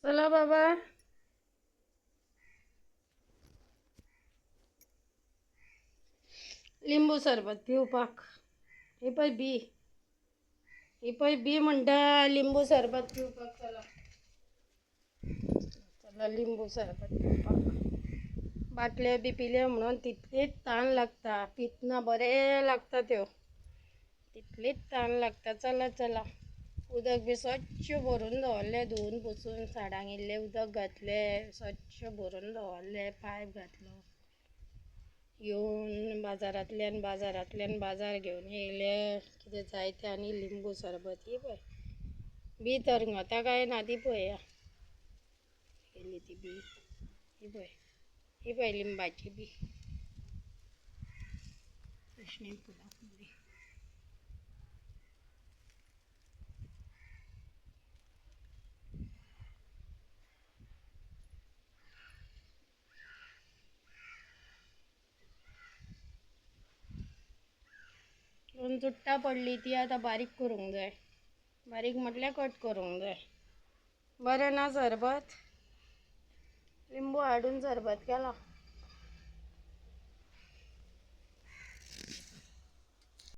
चला बाबा, लिंबू सरबत पिवपाक. हे पळय बी, हे पळय बी म्हणटा लिंबू सरबत पिवपाक. चला चला लिंबू सरबत पिवपाक. बाटल्यो बी पिल्यो म्हणून तितलीच ताण लागता. पितना बरें लागता त्यो, तितलीच ताण लागता. चला चला, उदक बी स्वच्छ भरून दवरलें, धुवन पुसून साडांक इल्लें उदक घातलें, स्वच्छ भरून दवरलें, पायप घातलो. येवन बाजारांतल्यान बाजार घेवन येयले. कितें जाय तें आनी लिंबू सरबत. ही पळय बी तरंगता काय ना ती पळया. गेली ती बी. ही पळय लिंबाची बी. कृष्णी फुलां फुल्ली. दोन चुट्टां पडली, ती आतां बारीक करूंक जाय. बारीक म्हटल्यार कट करूंक जाय. बरें ना सरबत, लिंबू हाडून सरबत केला.